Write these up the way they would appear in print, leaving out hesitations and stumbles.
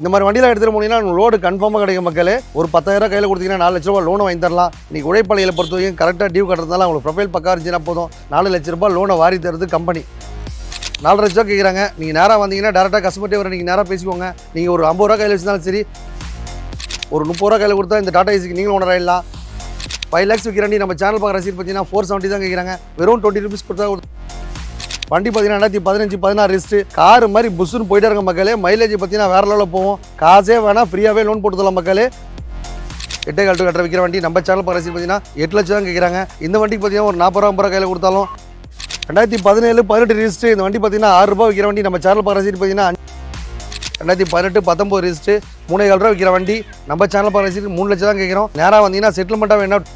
இந்த மாதிரி வண்டியில் எடுத்துகிட்டு போனீங்கன்னா லோடு கன்ஃபார்மாக கிடைக்கும் மக்களே. ஒரு 10,000 கையில் கொடுத்தீங்கன்னா 4 லட்ச ரூபா லோனை வாங்கி தரலாம். நீங்கள் உழைப்பாளிகளை பொறுத்த வரைக்கும் கரெக்டாக டியூ கட்டுறதுனால உங்களுக்கு ப்ரொஃபைல் பக்கா இருந்துச்சுன்னா போதும் 4 லட்ச ரூபா லோனை வாரி தருது கம்பெனி. 4 லட்ச ரூபா கேட்குறாங்க. நீங்கள் நேராக வந்தீங்கன்னா டேரெக்டாக கஸ்டமர்ட்டே வர நீங்கள் நேராக பேசிக்கோங்க. நீங்கள் ஒரு 50 ரூபா கையில் வச்சுருந்தாலும் சரி, ஒரு 30 ரூபா கையில் கொடுத்தா இந்த டாடா ஏசிக்கு நீங்களும் ஓனர் ஆகிடலாம். 5 lakhs விற்கிறாண்டி நம்ம சேனல் பார்க்குற ரசீட் பார்த்தீங்கன்னா 470 தான் கேட்குறாங்க. வெறும் 20 rupees கொடுத்தா வண்டி பார்த்தீங்கன்னா 2015 16 ரிஸ்ட்டு கார் மாதிரி புஷ்ஷுன்னு போயிட்டே இருக்க மக்களே. மைலேஜ் பார்த்தீங்கன்னா வேறு லெவலில் போகும். காசே வேணால் ஃப்ரீயாகவே லோன் போட்டு தரலாம் மக்களே. 8 கால் கட்டுற விற்கிற வண்டி நம்ம சேனல் பார்க்குற ரசீட் பார்த்தீங்கன்னா 8 லட்சம் தான் கேட்குறாங்க. இந்த வண்டிக்கு பார்த்தீங்கன்னா ஒரு 40 ரூபா 50 ரூபா கையில் கொடுத்தாலும் 2017 18 ரிஸ்ட்டு இந்த வண்டி பார்த்தீங்கன்னா 6 ரூபா விற்கிற வண்டி நம்ம சேனல் பார்க்குற ரசீட் பார்த்தீங்கன்னா 2018 19 ரிஸ்ட்டு 3,4 ரூபா விற்கிற வண்டி நம்ம சேனல் பார்க்குற ரசீட் 3 லட்சம் தான் கேட்குறோம். நேராக வந்தீங்கன்னா செட்டில்மெண்ட்டாக வேணும்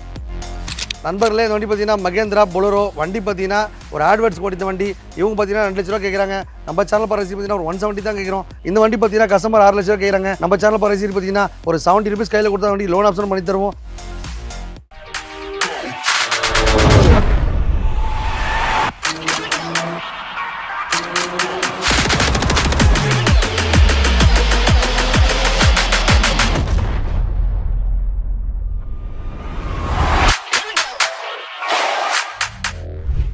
நண்பர்களே. இந்த வண்டி பார்த்தீங்கன்னா மகேந்திரா பொலரோ வண்டி பார்த்தீங்கன்னா ஒரு ஆட்வர்ட்ஸ் போட்டு வண்டி. இவங்க பார்த்தீங்கன்னா 2 லட்ச ரூபா கேட்குறாங்க. நம்ம சேனல் பார்க்குற பார்த்தீங்கன்னா ஒரு 170 தான் கேட்குறோம். இந்த வண்டி பார்த்தீங்கன்னா கஸ்டமர் 6 லட்ச ரூபா கேட்குறாங்க. நம்ம சேனல் பார்க்குற பார்த்தீங்கன்னா ஒரு 70 rupees கையில் கொடுத்த வண்டி லோன் ஆப்ஷன் பண்ணி தருவோம்.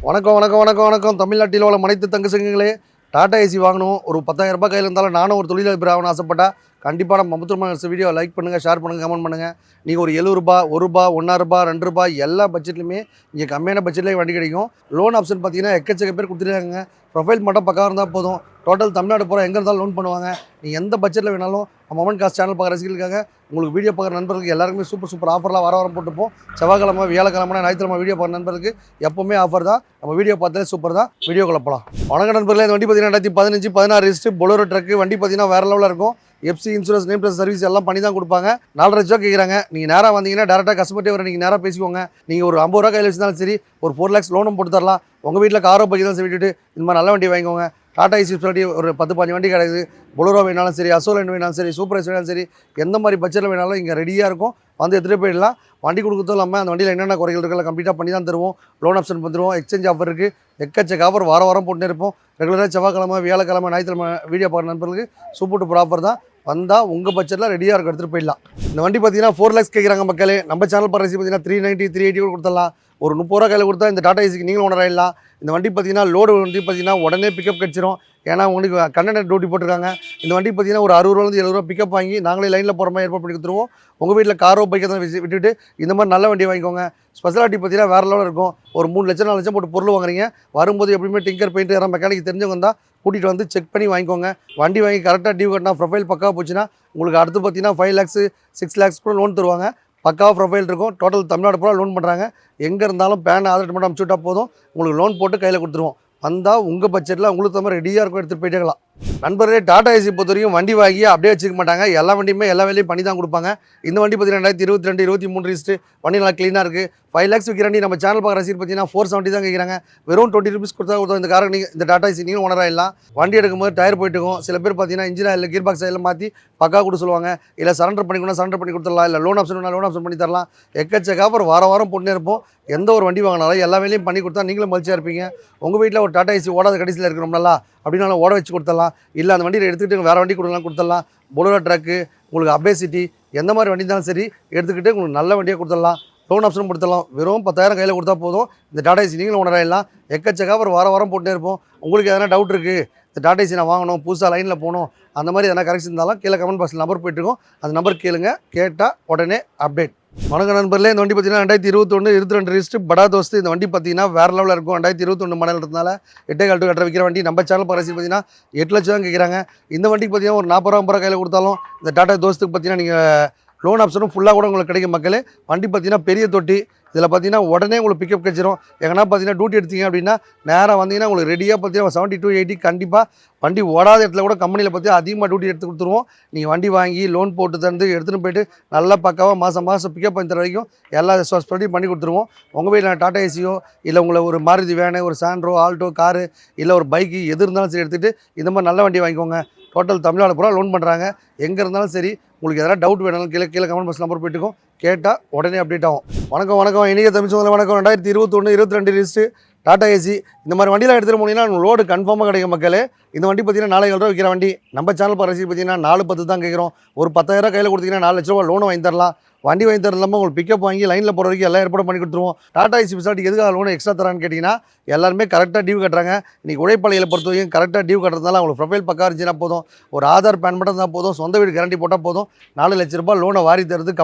வணக்கம் வணக்கம் வணக்கம் வணக்கம். தமிழ்நாட்டில் உள்ள அனைத்து தங்க சங்கங்களே, டாடா ஏசி வாங்கணும், ஒரு 10,000 ரூபாய் கையில் இருந்தாலும் நானும் ஒரு தொழிலதிபர் ஆகணும்னு ஆசைப்பட்டா கண்டிப்பாக நம்ம முத்துமாஸ் வீடியோ லைக் பண்ணுங்கள், ஷேர் பண்ணுங்கள், கமெண்ட் பண்ணுங்கள். நீங்கள் ஒரு 70 ரூபா 1 ரூபா 1.5 ரூபா 2 ரூபா எல்லா பட்ஜெட்லையுமே இங்கே கம்மியான பட்ஜெட்லேயே வண்டி கிடைக்கும். லோன் ஆப்ஷன் பார்த்தீங்கன்னா எக்கச்சக்க பேர் கொடுத்துருக்காங்க. ப்ரொஃபைல் மட்டும் பக்கம் இருந்தால் போதும். டோட்டல் தமிழ்நாடு போகிற எங்கே இருந்தாலும் லோன் பண்ணுவாங்க. நீங்கள் எந்த பட்ஜெட்டில் வேணாலும் நம்ம மொமெண்ட் காசு சேனல் பார்க்குற ரசிகர்களுக்காக உங்களுக்கு வீடியோ பார்க்குற நண்பர்களுக்கு எல்லாருக்குமே சூப்பர் ஆஃபர்லாம் வாரம் போட்டுப்போம். செவ்வாய்க்கிழமை வியாழக்கிழமை ஞாயிற்றுக்கிழமை வீடியோ பார்க்குற நண்பர்களுக்கு எப்போவுமே ஆஃபர் தான். நம்ம வீடியோ பார்த்தாலே சூப்பர் தான். வீடியோ கிளப்பலாம். வணக்கம் நண்பர்களே. இந்த வண்டி பார்த்தீங்கன்னா 2015 16 ரிஸ்ட்டு பொலரோ ட்ரக்கு வண்டி பார்த்தீங்கன்னா வேறு லெவலில் இருக்கும். FC insurance name plus service எல்லாம் பண்ணி தான் கொடுப்பாங்க. 4 லட்ச ரூபா கேட்குறாங்க. நீங்கள் நேராக வந்தீங்கன்னா டேரெக்டாக கஸ்டமர்ட்டே வர நீங்கள் நேராக பேசிக்கோங்க. நீங்கள் ஒரு 50 ரூபா கையில் வச்சுருந்தாலும் சரி, ஒரு 4 lakhs லோனும் போட்டு தரலாம். உங்கள் வீட்டில் காரோ பைக்கு தான் விட்டுட்டு இந்த மாதிரி நல்ல வண்டி வாங்கிக்கோங்க. டாடா ஏசி ஸ்பெஷாலிட்டி ஒரு 10-15 வண்டி கிடையாது. பொலரோ வேணாலும் சரி, அசோலன் வேணாலும் சரி, சூப்பர் எஸ் வேணாலும் சரி, எந்த மாதிரி பட்ஜெட்டில் வேணாலும் இங்கே ரெடியாக இருக்கும். வந்து எடுத்துகிட்டு போயிடலாம். வண்டி கொடுக்கறதும் இல்லாமல் அந்த வண்டியில் என்னென்ன குறைகள் இருக்குல்ல கம்ப்ளீட்டாக பண்ணி தான் தருவோம். லோன் ஆப்ஷன் வந்துடுவோம். எக்ஸ்சேஞ்ச் ஆஃபர் இருக்குது. எக்கச்சக்க ஆஃபர் வாரம் போட்டுனே இருப்போம். ரெகுலராக செவ்வாய்க்கிழமை வியாழக்கிழமை ஞாயிற்றுக்கிழமை வீடியோ பார்க்குற நண்பர்களுக்கு சூப்பர் ஆஃபர் தான். வந்தால் உங்கள் பட்ஜெட்டில் ரெடியாக இருக்கும், எடுத்துகிட்டு போயிடலாம். இந்த வண்டி பார்த்தீங்கன்னா 4 lakhs கேட்குறாங்க மக்களே. நம்ம சேனல் பார்க்குற பார்த்தீங்கன்னா 390 380 கூட கொடுத்துடலாம். ஒரு 30 ரூபா கையில் கொடுத்தா இந்த டாடா ஏசிக்கு நீங்களும் ஓனர் ஆகிடலாம். இந்த வண்டி பார்த்தீங்கன்னா லோடு வண்டி பார்த்தீங்கன்னா உடனே பிக்கப் கிடச்சிரும். ஏன்னா உங்களுக்கு கண்டெய்னர் டியூட்டி போட்டிருக்காங்க. இந்த வண்டி பார்த்தீங்கன்னா ஒரு 60 ரூபாலேருந்து 70 ரூபா பிக்கப் வாங்கி நாங்களே லைனில் போகிற மாதிரி ஏற்பாடு பண்ணி கொடுத்துருவோம். உங்கள் வீட்டில் காரோ பைக்கை தான் விட்டுட்டு இந்த மாதிரி நல்ல வண்டி வாங்கிக்கோங்க. ஸ்பெஷாலிட்டி பார்த்தீங்கன்னா வேறு லெவலில் இருக்கும். ஒரு 3 லட்சம் 4 லட்சம் போட்டு பொருள் வாங்குறீங்க. வரும்போது எப்படியுமே டிங்கர் பெயிண்ட் யாரும் மெக்கானிக் தெரிஞ்சவங்க தான் கூட்டிகிட்டு வந்து செக் பண்ணி வாங்கிக்கோங்க. வண்டி வாங்கி கரெக்டாக டியூ கட்டினா ப்ரொஃபைல் பக்காவாக போச்சுன்னா உங்களுக்கு அடுத்து பார்த்தீங்கன்னா 5 lakhs 6 lakhs கூட லோன் தருவாங்க. பக்காவாக ப்ரொஃபைல் இருக்கும். டோட்டல் தமிழ்நாடு பூரா லோன் பண்ணுறாங்க. எங்கே இருந்தாலும் பேன் ஆதார் மட்டும் அனுப்பிச்சு விட்டால் போதும், உங்களுக்கு லோன் போட்டு கையில் கொடுத்துருவோம். வந்தால் உங்கள் பட்ஜெட்டில் உங்களுக்கு தவிர ரெடியாக இருக்கும், எடுத்துகிட்டு போயிட்டேக்கலாம். நண்பர்களே, டாடா ஏசி பொறுத்த வரைக்கும் வண்டி வாங்கி அப்படியே வச்சுக்க மாட்டாங்க. எல்லா வண்டியுமே எல்லா வேலையும் பண்ணி தான் கொடுப்பாங்க. இந்த வண்டி பார்த்தீங்கன்னா 2022 23 ரிஸ்ட்டு வண்டி நல்லா க்ளீனாக இருக்குது. 5 lakhs விற்கிற வண்டி நம்ம சேனல் பார்க்குற ரசீட் பார்த்தீங்கன்னா 470 தான் கேட்குறாங்க. வெறும் 20 rupees கொடுத்தா இந்த காரை நீங்கள் இந்த டாடா ஏசி நீங்களும் ஓனர் ஆகிடலாம். வண்டி எடுக்கும்போது டயர் போயிட்டு இருக்கும். சில பேர் பார்த்தீங்கன்னா engine oil gearbox oil மாற்றி பக்கா கூட சொல்லுவாங்க. இல்லை சரண்டர் பண்ணிக்கணும், சரண்டர் பண்ணி கொடுத்துடலாம். இல்லை லோன் ஆப்ஷன் லோன் ஆப்ஷன் பண்ணி தரலாம். எக்கச்சக்க ஆஃபர் வாரம் போட்டுனே இருப்போம். எந்த ஒரு வண்டி வாங்கினாலும் எல்லா வேலையும் பண்ணி கொடுத்தா நீங்களும் மகிழ்ச்சியாக இருப்பீங்க. உங்கள் வீட்டில் ஒரு டாடா ஏசி ஓடாத கடைசியில் இருக்கிறோம்னா அப்படின்னாலும் ஓட வச்சு கொடுத்துடலாம். இல்லை அந்த வண்டியில் எடுத்துக்கிட்டு வேறு வண்டி கொடுத்துடலாம். பொலரோ ட்ரக்கு உங்களுக்கு அபேசிட்டி எந்த மாதிரி வண்டி இருந்தாலும் சரி எடுத்துக்கிட்டு உங்களுக்கு நல்ல வண்டியாக கொடுத்துடலாம். லோன் ஆப்ஷன் கொடுத்துடலாம். வெறும் 10,000 கையில் கொடுத்தா போதும். இந்த டாடா ஏசி நீங்களும் ஓனர் ஆகிடலாம். எக்கச்சக்க ஒரு வாரம் போட்டுனே இருப்போம். உங்களுக்கு எதனா டவுட் இருக்குது, இந்த டாடா ஏசி நான் வாங்கணும், புதுசாக லைனில் போகணும், அந்த மாதிரி எதனா கரெக்ஷன் இருந்தாலும் கீழே கமெண்ட் பாக்ஸில் நம்பர் போயிட்டுருக்கோம். அந்த நம்பர் கேளுங்க, கேட்டால் உடனே அப்டேட். வணக்கம் நண்பர்களே. இந்த வண்டி பார்த்தீங்கன்னா 2021 22 ரிஸ்ட்டு படா தோஸ்து. இந்த வண்டி பார்த்தீங்கன்னா வேறு லெவலில் இருக்கும். 2021 மாடல்ன்றதுனால 8 கால் கட்டுற விற்கிற வண்டி நம்ம சேனல் பரசி பார்த்தீங்கன்னா 8 லட்சம் தான் கேட்குறாங்க. இந்த வண்டிக்கு பார்த்தீங்கன்னா ஒரு 40 ரூபா 50 ரூபா கையில் கொடுத்தாலும் இந்த டாடா தோஸ்துக்கு பார்த்தீங்கன்னா நீங்கள் லோன் ஆப்ஷனும் ஃபுல்லாக கூட உங்களுக்கு கிடைக்கும் மக்களே. வண்டி பார்த்தீங்கன்னா பெரிய தொட்டி. இதில் பார்த்தீங்கன்னா உடனே உங்களுக்கு பிக்கப் கிடச்சிரும். எங்கன்னா பார்த்தீங்கன்னா டியூட்டி எடுத்தீங்க அப்படின்னா நேராக வந்தீங்கன்னா உங்களுக்கு ரெடியாக பார்த்தீங்கன்னா 70 to 80 கண்டிப்பாக வண்டி ஓடாத இடத்துல கூட கம்பெனியில் பார்த்தீங்கன்னா அதிகமாக டியூட்டி எடுத்து கொடுத்துருவோம். நீங்கள் வண்டி வாங்கி லோன் போட்டு தந்து எடுத்துகிட்டு போய்ட்டு நல்லா பக்காவாக மாதம் பிக்கப் பண்ணி தர வரைக்கும் எல்லா ரெஸ்பான்சிபிலிட்டியும் பண்ணி கொடுத்துருவோம். உங்கள் வீட்டில் டாடா ஏசியோ இல்லை உங்களை ஒரு மாருதி வேனு, ஒரு சாண்ட்ரோ, ஆல்டோ காரு, இல்லை ஒரு பைக்கு எது இருந்தாலும் சரி எடுத்துகிட்டு இந்த மாதிரி நல்ல வண்டி வாங்கிக்கோங்க. டோட்டல் தமிழ்நாடு பூரா லோன் பண்ணுறாங்க. எங்கே இருந்தாலும் சரி உங்களுக்கு எதனா டவுட் வேணாலும் கீழே கமெண்ட் பாக்ஸ் நம்பர் போய்ட்டுக்கும், கேட்டால் உடனே அப்டேட் ஆகும். வணக்கம் இன்றைக்கி தமிழ் வணக்கம். 2021 22 ரிஸ்ட்டு டாடா ஏசி இந்த மாதிரி வண்டியில் எடுத்துகிட்டு போனீங்கன்னா லோடு கன்ஃபார்மாக கிடைக்கும் மக்களே. இந்த வண்டி பார்த்தீங்கன்னா 4,000 ரூபா விற்கிற வண்டி. நம்ம சேனல் பாருங்க பார்த்தீங்கன்னா 4,10 தான் கேட்குறோம். ஒரு 10,000 கையில் கொடுத்தீங்கன்னா 4 லட்ச ரூபா லோன் வாங்கி தரலாம். வண்டி வாங்கி தரது இல்லாமல் உங்களுக்கு பிக்கப் வாங்கி லைனில் போகிற வரைக்கும் எல்லா ஏற்பாடும் பண்ணி கொடுத்துருவோம். டாடா ஏசி ஃபெசிலிட்டி எதுக்காக லோன் எக்ஸ்ட்ரா தரான்னு கேட்டிங்கன்னா எல்லாருமே கரெக்டாக டியூ கட்டுறாங்க. இன்றைக்கி உழைப்பாளிகளை பொறுத்த வரைக்கும் கரெக்டாக டியூ கட்டுறதுனால அவங்களுக்கு ப்ரொஃபைல் பக்கா இருந்துச்சுன்னா போதும், ஒரு ஆதார் பேன் மட்டும் தான் போதும், சொந்த வீடு கேரண்டி போட்டால் போதும், 4 லட்ச ரூபா லோனை வாரி தருது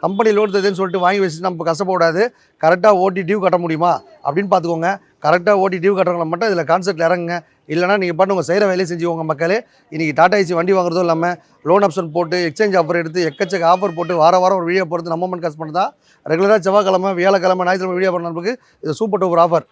கம்பெனி லோன் தருதுன்னு சொல்லிட்டு வாங்கி வச்சுட்டு நம்ம கஷ்டப்படாது. கரெக்டாக ஓட்டி டியூ கட்ட முடியுமா அப்படின்னு பார்த்துக்கோங்க. கரெக்டாக ஓட்டி டியூ கட்டுறவங்களை மட்டும் இதில் கான்செப்ட்டில் இறங்குங்க. இல்லைனா நீங்கள் பாட்டு உங்கள் செய்கிற வேலையை செஞ்சுக்கோங்க மக்களே. இன்றைக்கி டாடா ஏசி வண்டி வாங்குறதும் இல்லாமல் லோன் ஆப்ஷன் போட்டு எக்ஸ்சேஞ்ச் ஆஃபர் எடுத்து எக்கச்சக்க ஆஃபர் போட்டு வாரம் ஒரு வீடியோ போகிறது நம்ம மண் காசு பண்ணி தான் ரெகுலராக செவ்வாய்க்கிழமை வியாழக்கிழமை ஞாயிற்றுக்கிழமை வீடியோ பண்ண நமக்கு இது super duper offer.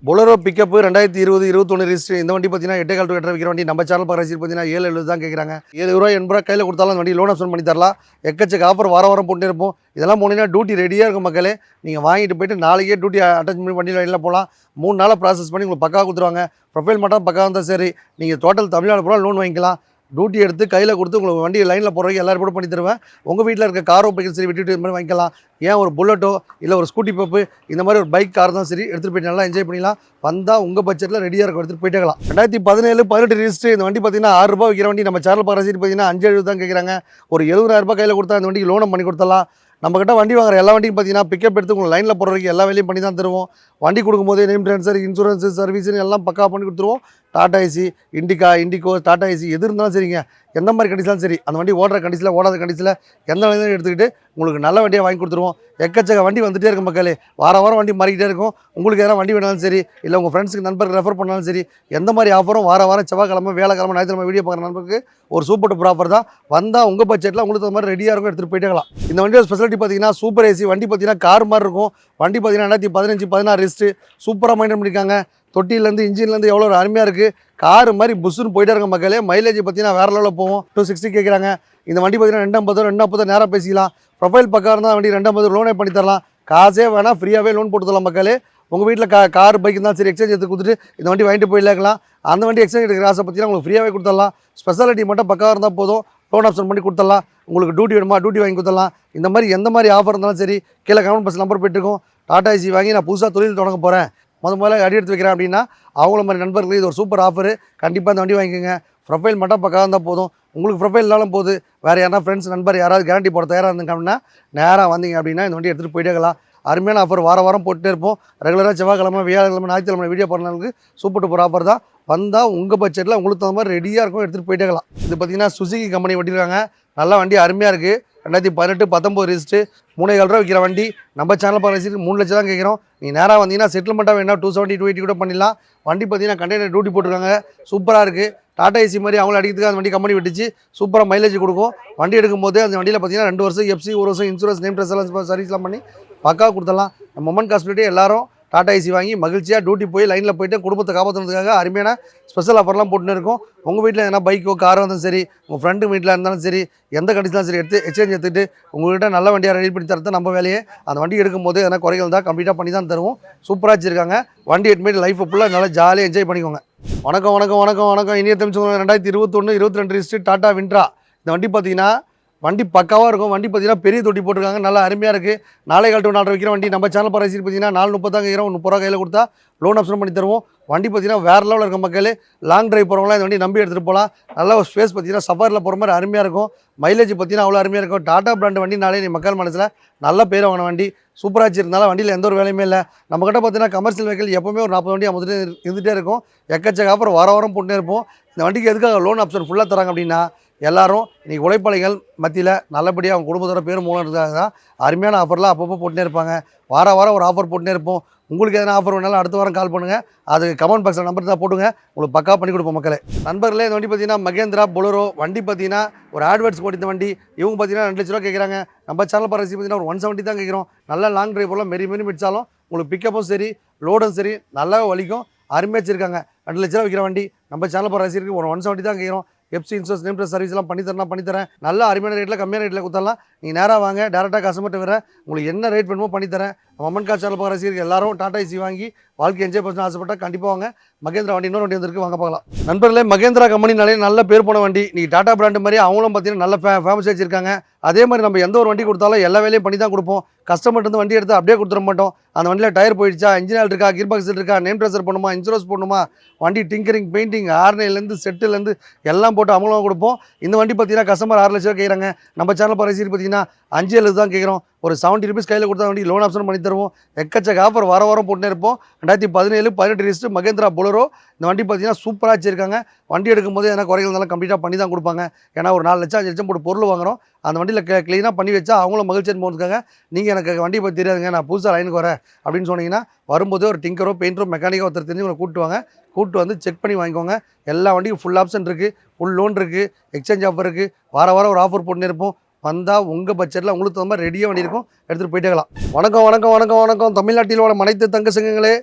Bolero pickup 2020 21 registry. இந்த வண்டி பார்த்தீங்கன்னா 8 to 8 விற்கிற வண்டி. நம்ம சேனல் பார்க்குற பார்த்தீங்கன்னா 7,70 தான் கேட்குறாங்க. 7 ரூபா 80 ரூபா கையில் கொடுத்தாலும் அந்த வண்டி லோன் ஆப்ஷன் பண்ணி தரலாம். எக்கச்சக்க ஆஃபர் வாரம் போட்டு இருப்போம். இதெல்லாம் போனீங்கன்னா டியூட்டி ரெடியாக இருக்கும் மக்களே. நீங்கள் வாங்கிட்டு போயிட்டு நாளைக்கே டியூட்டி அட்டாச் பண்ணி வண்டியில் லைனில் போகலாம். 3 நாளாக ப்ராசஸ் பண்ணி உங்களுக்கு பக்காவாக கொடுத்துருவாங்க. ப்ரொஃபைல் மட்டும் பக்கா இருந்தால் சரி. நீங்கள் டோட்டல் தமிழ்நாடு பூரா லோன் வாங்கிக்கலாம். டியூட்டி எடுத்து கையில் கொடுத்து உங்களுக்கு வண்டி லைனில் போகிறவங்க எல்லாரும் கூட பண்ணி தருவேன். உங்கள் வீட்டில் இருக்க காரோ பைக்கும் சரி விட்டுட்டு இந்த மாதிரி வாங்கிக்கலாம். ஏன் ஒரு புல்லட்டோ இல்லை ஒரு ஸ்கூட்டி பப்பு இந்த மாதிரி ஒரு பைக் கார் தான் சரி எடுத்துகிட்டு போயிட்டு நல்லா என்ஜாய் பண்ணிக்கலாம். வந்தால் உங்கள் பட்ஜெட்டில் ரெடியாக இருக்கும், எடுத்துகிட்டு போயிட்டேக்கலாம். 2017 18 ரிஜிஸ்ட்ரி. இந்த வண்டி பார்த்தீங்கன்னா 6 ரூபா விற்கிற வண்டி. நம்ம சேனல் பார்க்குற பார்த்தீங்கன்னா 5,70 தான் கேட்குறாங்க. ஒரு 70,000 ரூபாய் கையில் கொடுத்தா இந்த வண்டிக்கு லோனும் பண்ணி கொடுத்துடலாம். நம்மக்கிட்ட வண்டி வாங்குற எல்லா வண்டியும் பார்த்தீங்கன்னா பிக்கப் எடுத்து உங்களுக்கு லைனில் போகிற வரைக்கும் எல்லா வேலையும் பண்ணி தான் தருவோம். வண்டி கொடுக்கும்போது நேம் ட்ரான்ஸ்ஃபர் இன்சூரன்ஸு சர்வீஸுன்னு எல்லாம் பக்கா பண்ணி கொடுத்துருவோம். Tata AC indigo Tata AC எது இருந்தாலும் சரிங்க, எந்த மாதிரி கண்டிஷனாலும் சரி, அந்த வண்டி ஓடுற கண்டிஷனில் ஓடாத கண்டிஷனில் எந்த வண்டியும் எடுத்துக்கிட்டு உங்களுக்கு நல்ல வண்டியாக வாங்கி கொடுத்துருவோம். எக்கச்சக்க வண்டி வந்துகிட்டே இருக்கும் மக்களே. வாரம் வண்டி மாறிக்கிட்டே இருக்கும். உங்களுக்கு எதனா வண்டி வேணாலும் சரி, இல்லை உங்கள் ஃப்ரெண்ட்ஸுக்கு நண்பருக்கு ரெஃபர் பண்ணாலும் சரி, எந்த மாதிரி ஆஃபரும் வாரம் செவ்வாய்க்கிழமை வியாழக்கிழமை ஞாயிற்றுக்கிழமை வீடியோ பார்க்குற நண்பருக்கு ஒரு சூப்பர் டூப்பர் ஆஃபர் தான். வந்தால் உங்கள் பட்ஜெட்டில் உங்களுக்கு அந்த மாதிரி ரெடியாக இருக்கும், எடுத்துகிட்டு போயிட்டேக்கலாம். இந்த வண்டியோட ஸ்பெஷாலிட்டி பார்த்தீங்கன்னா சூப்பர் ஏசி வண்டி பார்த்தீங்கன்னா கார் மாதிரி இருக்கும். வண்டி பார்த்தீங்கன்னா 2015 16 ரிஜிஸ்ட்ரி. சூப்பராக மெயின்டைன் பண்ணியிருக்காங்க. தொட்டிலேருந்து இன்ஜின்லேருந்து எவ்வளோ ஒரு அருமையாக இருக்குது. கார் மாதிரி புஷ்ஷுன்னு போயிட்டே இருக்க மக்களே. மைலேஜ் பார்த்தீங்கன்னா வேறு லெவலில் போகும். 260 கேட்குறாங்க. இந்த வண்டி பார்த்தீங்கன்னா 250 நேராக பேசிக்கலாம். ப்ரொஃபைல் பக்கம் இருந்தால் வண்டி 250 லோனே பண்ணி தரலாம். காசே வேணால் ஃப்ரீயாகவே லோன் போட்டு தரலாம் மக்களே. உங்கள் வீட்டில் கார் பைக் இருந்தாலும் சரி எக்ஸ்சேஞ்ச் எடுத்து கொடுத்துட்டு இந்த வண்டி வாங்கிட்டு போயிடலாம். அந்த வண்டி எக்ஸ்சேஞ்ச் எடுக்கிற ஆசை பார்த்தீங்கன்னா உங்களுக்கு ஃப்ரீயாகவே கொடுத்துடலாம். ஸ்பெஷாலிட்டி மட்டும் பக்காவாக இருந்தால் போதும், லோன் ஆப்ஷன் பண்ணி கொடுத்துடலாம். உங்களுக்கு டியூட்டி வேணுமா டியூட்டி வாங்கி கொடுத்துடலாம். இந்த மாதிரி எந்த மாதிரி ஆஃபர் இருந்தாலும் சரி கீழே கமெண்ட் பாக்ஸ் நம்பர் போயிட்டுருக்கோம். டாடா ஏசி வாங்கி நான் புதுசாக தொழில் தொடங்க போகிறேன், முதல்ல அடி எடுத்து வைக்கிறேன் அப்படின்னா அவங்கள மாதிரி நண்பர்களுக்கு இது ஒரு சூப்பர் ஆஃபரு. கண்டிப்பாக இந்த வண்டி வாங்கிக்கோங்க. ப்ரொஃபைல் மட்டும் பக்காவாக இருந்தால் போதும். உங்களுக்கு ப்ரொஃபைல் இல்லாலும் போது வேறு யாரா ஃப்ரெண்ட்ஸ் நண்பர் யாராவது கேரண்டி போட தயாராக இருந்தாங்க அப்படின்னா நேராக வந்தீங்க அப்படின்னா இந்த வண்டி எடுத்துகிட்டு போயிட்டேக்கலாம். அருமையான ஆஃபர் வாரம் போட்டுட்டே இருப்போம். ரெகுலராக செவ்வாய்க்கிழமை வியாழக்கிழமை ஞாயிற்றுக்கிழமை வீடியோ பண்ணவங்களுக்கு சூப்பர் டூப்பர் ஆஃபர் தான். வந்தால் உங்கள் பட்ஜெட்டில் உங்களுக்கு தகுந்த மாதிரி ரெடியாக இருக்கும், எடுத்துகிட்டு போயிட்டேக்கலாம். இது பார்த்தீங்கன்னா சுசுகி கம்பெனி வட்டிருக்காங்க. நல்ல வண்டி அருமையாக இருக்குது. 2018 19 ரிஜிஸ்ட்ரு. 3,000 ரூபா விற்கிற வண்டி. நம்ம சேனல் பார்க்குற 3 லட்சம் தான் கேட்குறோம். நீங்கள் நேராக வந்தீங்கன்னா செட்டில்மெண்ட்டாக வேணா 270 280 கூட பண்ணிடலாம். வண்டி பார்த்தீங்கன்னா கண்டெய்னர் டியூட்டி போட்டிருக்காங்க. சூப்பராக இருக்குது. டாடா ஏசி மாதிரி அவங்கள அடிக்கிறதுக்கு அந்த வண்டி கம்பெனி விட்டுச்சு. சூப்பராக மைலேஜ் கொடுக்கும். வண்டி எடுக்கும்போது அந்த வண்டியில் பார்த்தீங்கன்னா 2 வருஷம் எஃப்சி 1 வருஷம் இன்சூரன்ஸ் நேம் ட்ரெஸ் எல்லாம் சர்வீஸ்லாம் பண்ணி பக்காவாக கொடுத்துடலாம். நம்ம மொமெண்ட் காஸ்பிலிட்டி எல்லாரும் டாடா ஏசி வாங்கி மகிழ்ச்சியாக டியூட்டி போய் லைனில் போய்ட்டு குடும்பத்தை காப்பாற்றுறதுக்காக அருமையான ஸ்பெஷல் ஆஃபர்லாம் போட்டுன்னு இருக்கும். உங்கள் வீட்டில் எதனா பைக்கோ காரோ இருந்தாலும் சரி, உங்கள் ஃப்ரெண்டு வீட்டில் இருந்தாலும் சரி, எந்த கண்டிஷனாலும் சரி எடுத்து எக்ஸ்சேஞ்ச் எடுத்துகிட்டு உங்கள்கிட்ட நல்ல வண்டியாக ரெடி பண்ணி தரது நம்ம வேலையே. அந்த வண்டி எடுக்கும்போது எதனா குறைகள் தான் கம்ப்ளீட்டாக பண்ணி தான் தருவோம். சூப்பராக வச்சுருக்காங்க. வண்டி எடுத்துட்டு லைஃப் ஃபுல்லாக நல்லா ஜாலியாக என்ஜாய் பண்ணிக்கோங்க. வணக்கம். இனிய தமிழ் 2021 22 ரிஜிஸ்ட்ரி டாடா விண்ட்ரா. இந்த வண்டி பார்த்தீங்கன்னா வண்டி பக்காவாக இருக்கும். வண்டி பார்த்தீங்கன்னா பெரிய தொட்டி போட்டிருக்காங்க. நல்லா அருமையாக இருக்குது. 4,000 to 4,500 விற்கிற வண்டி. நம்ம சேனல் பார்க்குற பார்த்தீங்கன்னா 430 தான் கேட்குறோம். 30 ரூபா கையில் கொடுத்தா லோன் ஆப்ஷன் பண்ணி தருவோம். வண்டி பார்த்தீங்கன்னா வேறு லெவலில் இருக்க மக்களே. லாங் டிரைவ் போகிறவங்களாம் இந்த வண்டி நம்பி எடுத்துகிட்டு போகலாம். நல்ல ஒரு ஸ்பேஸ் பார்த்தீங்கன்னா சஃபாரில் போகிற மாதிரி அருமையாக இருக்கும். மைலேஜ் பார்த்தீங்கன்னா அவ்வளோ அருமையாக இருக்கும். டாடா பிராண்ட் வண்டினாலே நீ மக்கள் மனசில் நல்ல பேர் வாங்கின வண்டி. சூப்பராக வச்சிருந்தாலும் வண்டியில் எந்த ஒரு வேலையுமே இல்லை. நம்மக்கிட்ட பார்த்தீங்கன்னா கமர்ஷியல் வெஹிக்கிள் எப்போவுமே ஒரு 40 வண்டி 50 இருந்துகிட்டே இருக்கும். எக்கச்சக்க ஆஃபர் வாரம் போட்டுனே இருப்போம். இந்த வண்டிக்கு எதுக்காக லோன் ஆப்ஷன் ஃபுல்லாக தராங்க அப்படின்னா எல்லாரும் இன்றைக்கி உழைப்பாளிகள் மத்தியில் நல்லபடியாக அவங்க குடும்பத்தோட பேர் மூலம் இருக்கிறாங்க தான் அருமையான ஆஃபர்லாம் அப்பப்போ போட்டுனே இருப்பாங்க. வாரம் ஒரு ஆஃபர் போட்டுனே இருப்போம். உங்களுக்கு எதனா ஆஃபர் வேணாலும் அடுத்த வாரம் கால் பண்ணுங்கள். அது கமெண்ட் பாக்ஸில் நம்பர் தான் போட்டுங்க, உங்களுக்கு பக்கா பண்ணி கொடுப்போம் மக்களே. நண்பர்களே, இந்த வண்டி பார்த்தீங்கன்னா மகேந்திரா பொலரோ வண்டி பார்த்தீங்கன்னா ஒரு ஆட்வர்ட்ஸ் போட்டு இந்த வண்டி இவங்க பார்த்தீங்கன்னா 2 லட்ச ரூபா கேட்குறாங்க. நம்ம சேனல் பார்த்து பார்த்தீங்கன்னா ஒரு 170 தான் கேட்குறோம். நல்லா லாங் டிரைவ் போகலாம். மெரி மிடிச்சாலும் உங்களுக்கு பிக்கப்பும் சரி லோடும் சரி நல்லா வலிக்கும். அருமையாக வச்சிருக்காங்க. 2 லட்ச ரூபா விற்கிற வண்டி. நம்ம சேனல் பார்த்து ஒரு 170 தான் கேட்குறோம். எஃப்சி இன்சூரன்ஸ் நேம் ட்ரெஸ் சர்வீஸ்லாம் பண்ணித்தரேன். நல்ல அருமையான ரேட்டில் கம்மியான ரேட்டில் கொடுத்துடலாம். நீங்கள் நேராக வாங்க, டேரெக்டாக கஸ்டமர்கிட்ட வரேன். உங்களுக்கு என்ன ரேட் வேணுமோ பண்ணித்தரேன். மம்மன் கார் சேனல் பார்க்குற ரசிகர்கள் எல்லாரும் டாடா ஏசி வாங்கி வாழ்க்கை என்ஜாய் பண்ண ஆசைப்பட்டா கண்டிப்பாக வாங்க. மகேந்திரா வண்டி இன்னொரு வண்டி வந்திருக்கு, வாங்க பார்க்கலாம். நண்பர்களே, மகேந்திரா கம்பெனினாலே நல்ல பேர் போன வண்டி. நீ டாடா பிராண்டு மாதிரி அவங்களும் பார்த்தீங்கன்னா நல்ல ஃபேமஸ் வச்சிருக்காங்க. அதே மாதிரி நம்ம எந்த ஒரு வண்டி கொடுத்தாலும் எல்லா வேலையும் பண்ணி தான் கொடுப்போம். கஸ்டமர்ட்டு வந்து வண்டி எடுத்து அப்படியே கொடுத்துட மாட்டோம். அந்த வண்டியில் டயர் போயிடுச்சா, இன்ஜின் ஆயில் இருக்கா, கீர் பாக்ஸ் இருக்கா, நேம் ட்ரெஸர் பண்ணுமா, இன்சூரன்ஸ் பண்ணுமா, வண்டி டிங்கரிங் பெயிண்டிங் ஆர்னைலேருந்து செட்டிலேருந்து எல்லாம் போட்டு அமலாக கொடுப்போம். இந்த வண்டி பார்த்தீங்கன்னா கஸ்டமர் 6 லட்சம் கேட்குறாங்க. நம்ம சேனல் பரிசீலி பார்த்தீங்கன்னா 5,7 தான் கேட்குறோம். ஒரு 70 rupees கையில் கொடுத்தா வண்டி லோன் ஆப்ஷன் பண்ணி தருவோம். எக்கச்சக்க ஆஃபர் வாரம் போட்டுனே இருப்போம். 2017 18 ரிஜிஸ்டர் மகேந்திரா பொலரோ. இந்த வண்டி பார்த்தீங்கன்னா சூப்பராக வச்சிருக்காங்க. வண்டி எடுக்கும்போது எதனா குறைகள் இருந்தாலும் கம்ப்ளீட்டாக பண்ணி தான் கொடுப்பாங்க. ஏன்னா ஒரு 4 லட்சம் 5 லட்சம் போட்டு பொருள் வாங்குறோம். அந்த வண்டியில் க்ளீனாக பண்ணி வச்சா அவங்களும் மகிழ்ச்சியாக போகிறதுக்காக, நீங்கள் எனக்கு வண்டியை பற்றி தெரியாதுங்க, நான் புதுசாக லைனுக்கு வரேன் அப்படின்னு சொன்னீங்கன்னா, வரும்போதே ஒரு டிங்கரோ பெயிண்டரோ மெக்கானிக்கோ ஒருத்தர் தெரிஞ்சு உங்களை கூப்பிட்டு வாங்க. கூப்பிட்டு வந்து செக் பண்ணி வாங்கிக்கோங்க. எல்லா வண்டியும் ஃபுல் ஆப்ஷன் இருக்குது, ஃபுல் லோன் இருக்குது, எக்ஸ்சேஞ்ச் ஆஃபர் இருக்குது. வாரம் ஒரு ஆஃபர் போட்டுன்னு இருப்போம். வந்தால் உங்கள் பட்ஜெட்டில் உங்களுக்கு தகுந்த மாதிரி ரெடியாக வண்டி இருக்கும், எடுத்துகிட்டு போயிட்டேக்கலாம். வணக்கம். தமிழ்நாட்டில் உள்ள அனைத்து தங்க சங்கங்களே,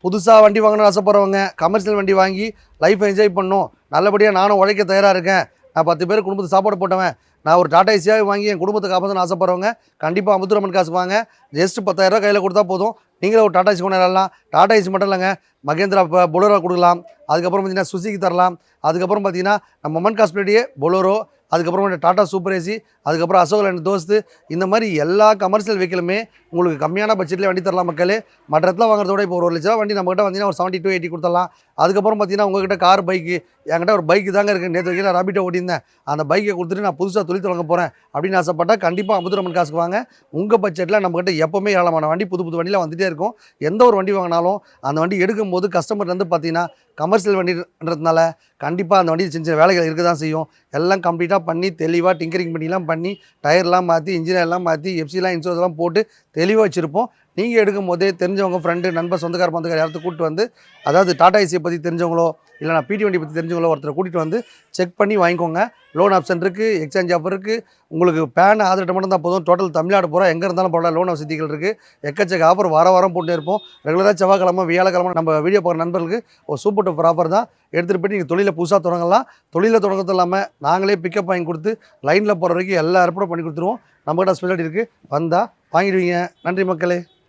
புதுசாக வண்டி வாங்கணும்னு ஆசைப்படுறவங்க, கமர்ஷியல் வண்டி வாங்கி லைஃப்பை என்ஜாய் பண்ணணும், நல்லபடியாக நானும் உழைக்க தயாராக இருக்கேன், நான் 10 பேர் குடும்பத்துக்கு சாப்பாடு போட்டவன், நான் ஒரு டாடா ஏசியாக வாங்கி என் குடும்பத்தை காப்பாற்றணும்னு ஆசைப்படுறவங்க கண்டிப்பாக அமுத்துரம்மன் காசு வாங்க. ஜஸ்ட் 10,000 ரூபா கையில் கொடுத்தா போதும், நீங்களே ஒரு டாடா ஏசி கொண்டு வரலாம். டாடா ஏசி மட்டும் இல்லைங்க, மகேந்திரா பொலோரோ கொடுக்கலாம். அதுக்கப்புறம் பார்த்தீங்கன்னா சுசுகி தரலாம். அதுக்கப்புறம் பார்த்தீங்கன்னா நம்ம மம்மன் காஸ்பிளேட்டியே பொலோரோ, அதுக்கப்புறம் டாடா சூப்பர் ஏசி, அதுக்கப்புறம் அசோக் லேண்ட் தோஸ்து, இந்த மாதிரி எல்லா கமர்ஷியல் வெஹிக்கிளுமே உங்களுக்கு கம்மியான பட்ஜெட்டில் வண்டி தரலாம் மக்களே. மற்ற இடத்துல வாங்குறதோட இப்போ ஒரு 1 லட்ச ரூபா வண்டி நம்மகிட்ட வந்தீங்கன்னா ஒரு 70 to 80 கொடுத்துடலாம். அதுக்கப்புறம் பார்த்தீங்கன்னா உங்ககிட்ட கார் பைக்கு, என்கிட்ட ஒரு பைக்கு தாங்க இருக்குது, நேற்று வரைக்கும் நான் ராபிட்டோ ஓட்டியிருந்தேன், அந்த பைக்கை கொடுத்துட்டு நான் புதுசாக தொழில் தொடங்க போகிறேன் அப்படின்னு ஆசைப்பட்டால் கண்டிப்பாக அமுத்துரம்மன் காசுக்கு வாங்க. உங்கள் பட்ஜெட்டில் நம்மகிட்ட எப்போவுமே ஏராளமான வண்டி புது வண்டியில் வந்துகிட்டே இருக்கும். எந்த ஒரு வண்டி வாங்கினாலும் அந்த வண்டி எடுக்கும்போது கஸ்டமர்லேருந்து பார்த்தீங்கன்னா கமர்ஷியல் வண்டின்றதுனால கண்டிப்பாக அந்த வண்டி சின்ன வேலைகள் இருக்க தான் செய்யும். எல்லாம் கம்ப்ளீட்டாக பண்ணி தெளிவாக டிங்கரிங் பண்ணிலாம் பண்ணி டயர்லாம் மாற்றி இன்ஜினியர்லாம் மாற்றி எஃப்சிலாம் இன்சூரன்ஸ்லாம் போட்டு தெளிவாக வச்சுருப்போம். நீங்கள் எடுக்கும் போதே தெரிஞ்சவங்க ஃப்ரெண்டு நண்பர் சொந்தக்கார பந்தக்கார யாராவது கூப்பிட்டு வந்து, அதாவது டாடா ஏசியை பற்றி தெரிஞ்சவங்களோ இல்லை நான் பிடி வண்டி பற்றி தெரிஞ்சவங்களோ ஒருத்தரை கூட்டிகிட்டு வந்து செக் பண்ணி வாங்கிக்கோங்க. லோன் ஆப்ஷன் இருக்குது, எக்ஸ்சேஞ்ச் ஆஃபர் இருக்குது. உங்களுக்கு பேன் ஆதரவு மட்டும் தான் போதும். டோட்டல் தமிழ்நாடு பூரா எங்கே இருந்தாலும் போடலாம். லோன் வசதிகள் இருக்குது. எக்கச்சக்க ஆஃபர் வாரம் போட்டு இருப்போம். ரெகுலராக செவ்வாய்க்கிழமை வியாழக்கிழமை நம்ம வீடியோ போகிற நண்பர்களுக்கு ஒரு சூப்பர் டூப்பர் ஆஃபர் தான். எடுத்துகிட்டு போய்ட்டு நீங்கள் தொழிலை புதுசாக தொடங்கலாம். தொழிலை தொடங்கிறது இல்லாமல் நாங்களே பிக்கப் வாங்கி கொடுத்து லைனில் போகிற வரைக்கும் எல்லா ஏற்பாடும் பண்ணி கொடுத்துருவோம். நம்மகிட்ட ஸ்பெஷாலிட்டி இருக்குது, வந்தால் வாங்கிடுவீங்க. நன்றி மக்களே.